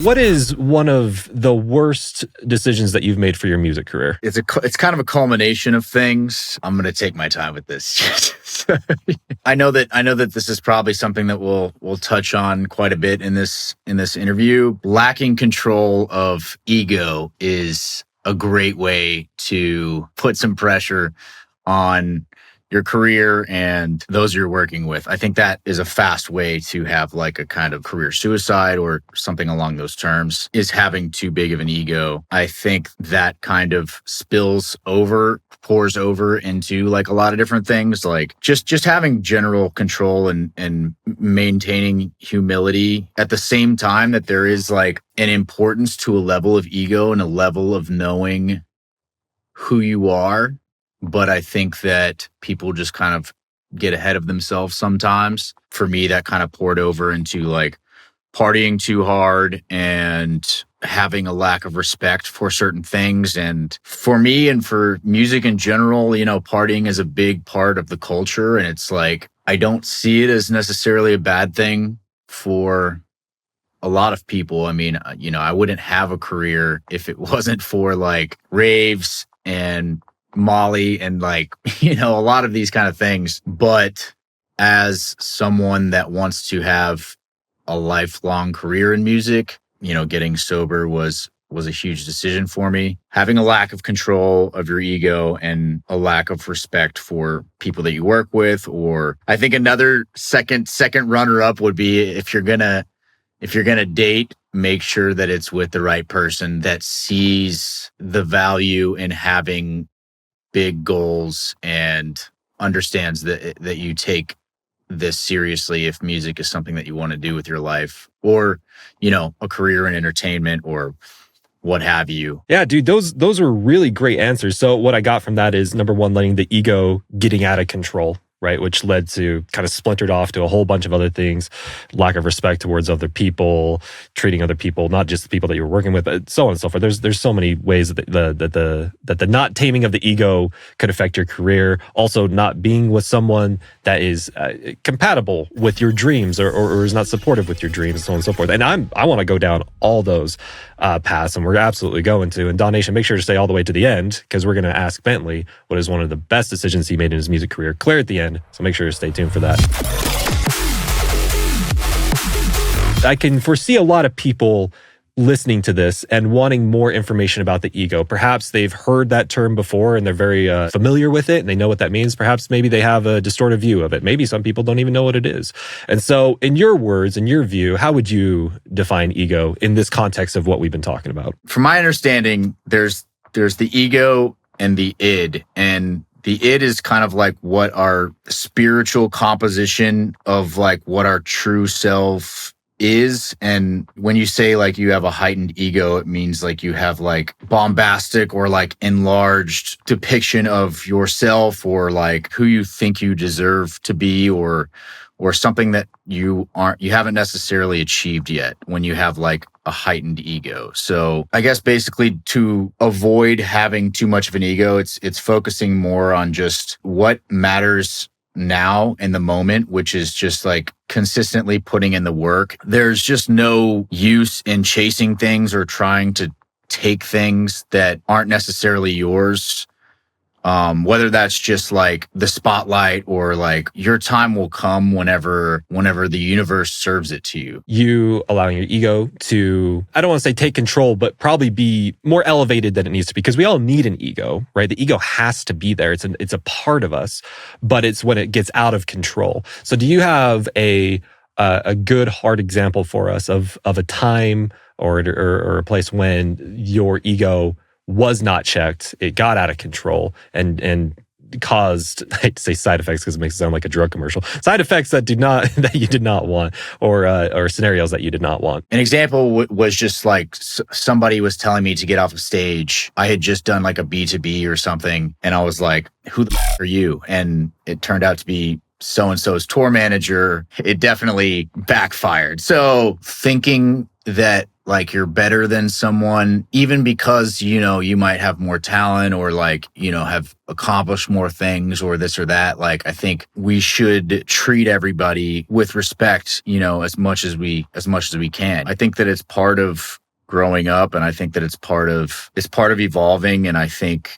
What is one of the worst decisions that you've made for your music career? It's kind of a culmination of things. I'm going to take my time with this. I know that this is probably something that we'll touch on quite a bit in this interview. Lacking control of ego is a great way to put some pressure on your career and those you're working with. I think that is a fast way to have like a kind of career suicide or something along those terms, is having too big of an ego. I think that kind of pours over into like a lot of different things, like just having general control and maintaining humility at the same time that there is like an importance to a level of ego and a level of knowing who you are. But I think that people just kind of get ahead of themselves sometimes. For me, that kind of poured over into like partying too hard and having a lack of respect for certain things. And for me and for music in general, partying is a big part of the culture. And it's like, I don't see it as necessarily a bad thing for a lot of people. I mean, I wouldn't have a career if it wasn't for like raves and Molly and like, a lot of these kind of things. But as someone that wants to have a lifelong career in music, getting sober was a huge decision for me. Having a lack of control of your ego and a lack of respect for people that you work with, or I think another second runner up would be if you're gonna date, make sure that it's with the right person that sees the value in having big goals and understands that you take this seriously if music is something that you want to do with your life, or a career in entertainment or what have you. Yeah, dude, those were really great answers. So what I got from that is, number one, letting the ego getting out of control, right? Which led to kind of splintered off to a whole bunch of other things, lack of respect towards other people, treating other people, not just the people that you were working with, but so on and so forth. There's so many ways that the not taming of the ego could affect your career. Also, not being with someone that is compatible with your dreams or is not supportive with your dreams, so on and so forth. And I want to go down all those paths, and we're absolutely going to. And DAW Nation, make sure to stay all the way to the end, because we're going to ask Bentley what is one of the best decisions he made in his music career, clear at the end. So make sure to stay tuned for that. I can foresee a lot of people listening to this and wanting more information about the ego. Perhaps they've heard that term before and they're very familiar with it and they know what that means. Perhaps maybe they have a distorted view of it. Maybe some people don't even know what it is. And so in your words, in your view, how would you define ego in this context of what we've been talking about? From my understanding, there's the ego and the id, and the id is kind of like what our spiritual composition of like what our true self is. And when you say like you have a heightened ego, it means like you have like bombastic or like enlarged depiction of yourself, or like who you think you deserve to be, or something that you haven't necessarily achieved yet when you have like a heightened ego. So I guess basically to avoid having too much of an ego, it's focusing more on just what matters now in the moment, which is just like consistently putting in the work. There's just no use in chasing things or trying to take things that aren't necessarily yours. Whether that's just like the spotlight or like your time will come whenever the universe serves it to you. You allowing your ego to, I don't want to say take control, but probably be more elevated than it needs to be, because we all need an ego, right? The ego has to be there. It's a part of us, but it's when it gets out of control. So do you have a good hard example for us of a time or a place when your ego was not checked, it got out of control and caused, I hate to say side effects because it makes it sound like a drug commercial, side effects that you did not want, or scenarios that you did not want? An example was just like somebody was telling me to get off a stage. I had just done like a B2B or something, and I was like, who the are you? And it turned out to be so-and-so's tour manager. It definitely backfired. So thinking that like you're better than someone, even because, you might have more talent or like, have accomplished more things or this or that. Like, I think we should treat everybody with respect, as much as we can. I think that it's part of growing up, and I think that it's part of evolving. And I think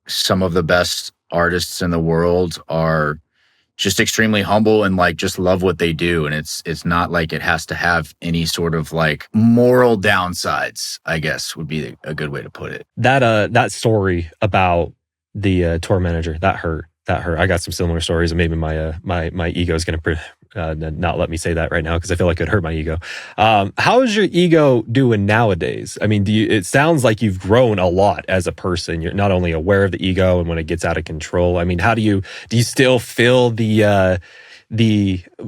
some of the best artists in the world are just extremely humble and like just love what they do. And it's not like it has to have any sort of like moral downsides, I guess would be a good way to put it. That story about the tour manager, that hurt. I got some similar stories, and maybe my ego is going to not let me say that right now because I feel like it hurt my ego. How is your ego doing nowadays? I mean, it sounds like you've grown a lot as a person. You're not only aware of the ego and when it gets out of control. I mean, how do you still feel the,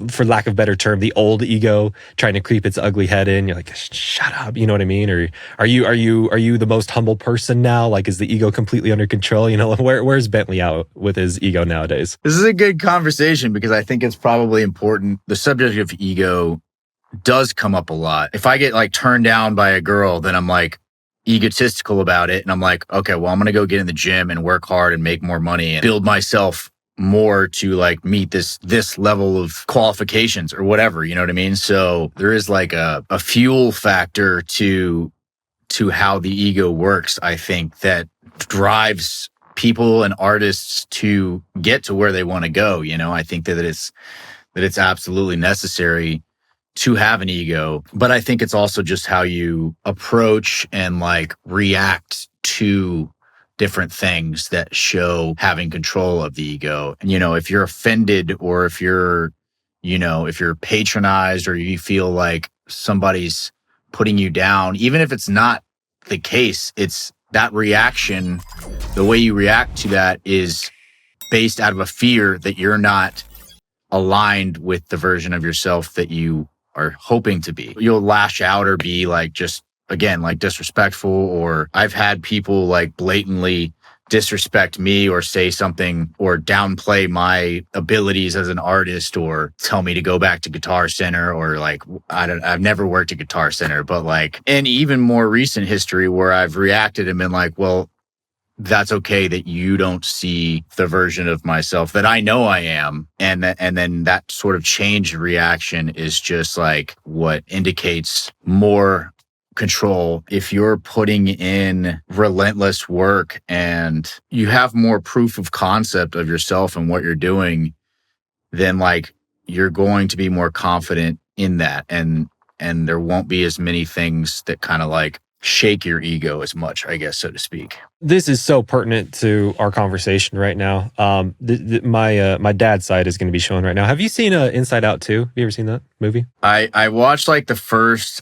for lack of a better term, the old ego trying to creep its ugly head in? You're like, shut up, you know what I mean? Or are you the most humble person now? Like, is the ego completely under control? Where's Bentley out with his ego nowadays? This is a good conversation because I think it's probably important. The subject of ego does come up a lot. If I get like turned down by a girl, then I'm like egotistical about it. And I'm like, okay, well, I'm going to go get in the gym and work hard and make more money and build myself more to like meet this level of qualifications or whatever, you know what I mean? So there is like a fuel factor to how the ego works, I think, that drives people and artists to get to where they want to go. I think that it's absolutely necessary to have an ego, but I think it's also just how you approach and like react to different things that show having control of the ego. And, if you're offended or if you're patronized or you feel like somebody's putting you down, even if it's not the case, it's that reaction, the way you react to that is based out of a fear that you're not aligned with the version of yourself that you are hoping to be. You'll lash out or be like, just again, like disrespectful, or I've had people like blatantly disrespect me or say something or downplay my abilities as an artist or tell me to go back to Guitar Center, or like, I've never worked at Guitar Center, but like in even more recent history where I've reacted and been like, well, that's okay that you don't see the version of myself that I know I am. And then that sort of changed reaction is just like what indicates more control. If you're putting in relentless work and you have more proof of concept of yourself and what you're doing, then like you're going to be more confident in that. And there won't be as many things that kind of like shake your ego as much, I guess, so to speak. This is so pertinent to our conversation right now. My dad's side is going to be shown right now. Have you seen Inside Out 2? Have you ever seen that movie? I watched like the first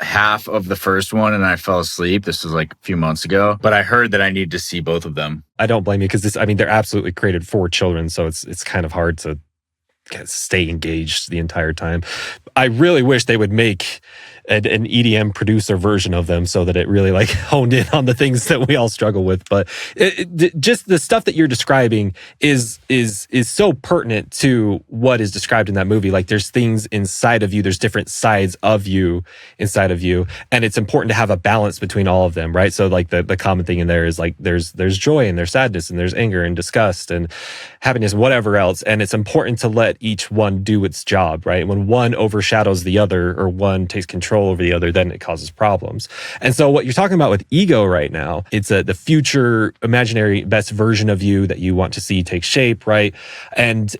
half of the first one and I fell asleep. This was like a few months ago, but I heard that I need to see both of them. I don't blame you because they're absolutely created for children, so it's kind of hard to stay engaged the entire time. I really wish they would make an EDM producer version of them so that it really like honed in on the things that we all struggle with. But just the stuff that you're describing is so pertinent to what is described in that movie. Like there's things inside of you, there's different sides of you inside of you, and it's important to have a balance between all of them, right? So like the common thing in there is like there's joy and there's sadness and there's anger and disgust and happiness and whatever else, and it's important to let each one do its job, right? When one overshadows the other or one takes control over the other, then it causes problems. And so what you're talking about with ego right now, it's the future imaginary best version of you that you want to see take shape, right? And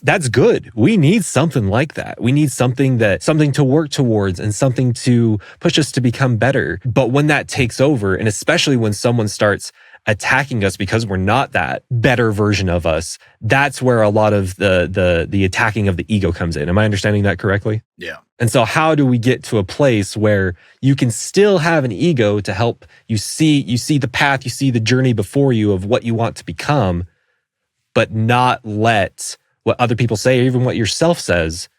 that's good. We need something like that. We need something to work towards and something to push us to become better. But when that takes over, and especially when someone starts attacking us because we're not that better version of us, that's where a lot of the attacking of the ego comes in. Am I understanding that correctly? Yeah. And so how do we get to a place where you can still have an ego to help you see the path, you see the journey before you of what you want to become, but not let what other people say or even what yourself says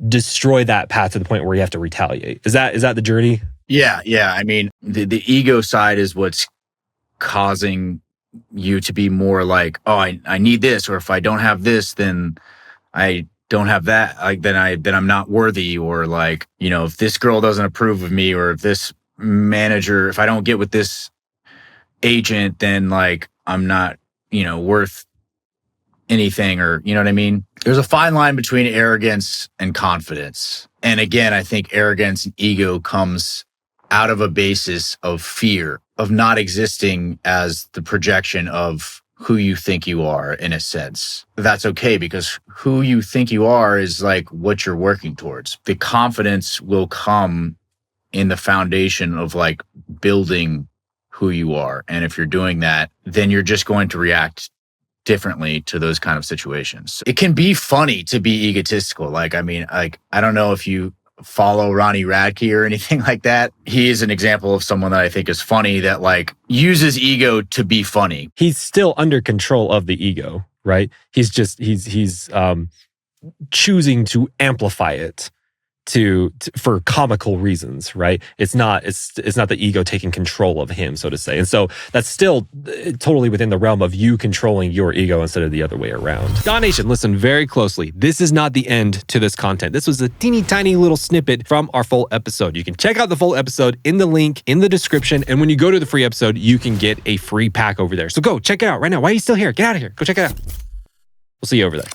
destroy that path to the point where you have to retaliate? Is that the journey? Yeah. I mean, the ego side is what's causing you to be more like, oh, I need this, or if I don't have this, then I don't have that. Like then I'm not worthy, or like, if this girl doesn't approve of me, or if this manager, if I don't get with this agent, then like I'm not, worth anything, or you know what I mean? There's a fine line between arrogance and confidence. And again, I think arrogance and ego comes out of a basis of fear of not existing as the projection of who you think you are, in a sense. That's okay, because who you think you are is like what you're working towards. The confidence will come in the foundation of like building who you are. And if you're doing that, then you're just going to react differently to those kind of situations. It can be funny to be egotistical. Like, I mean, like, I don't know if you follow Ronnie Radke or anything like that. He is an example of someone that I think is funny, that like uses ego to be funny. He's still under control of the ego, right? He's choosing to amplify it to for comical reasons, right? It's not the ego taking control of him, so to say. And so that's still totally within the realm of you controlling your ego instead of the other way around. DAW Nation, listen very closely. This is not the end to this content. This was a teeny tiny little snippet from our full episode. You can check out the full episode in the link in the description. And when you go to the free episode, you can get a free pack over there. So go check it out right now. Why are you still here? Get out of here. Go check it out. We'll see you over there.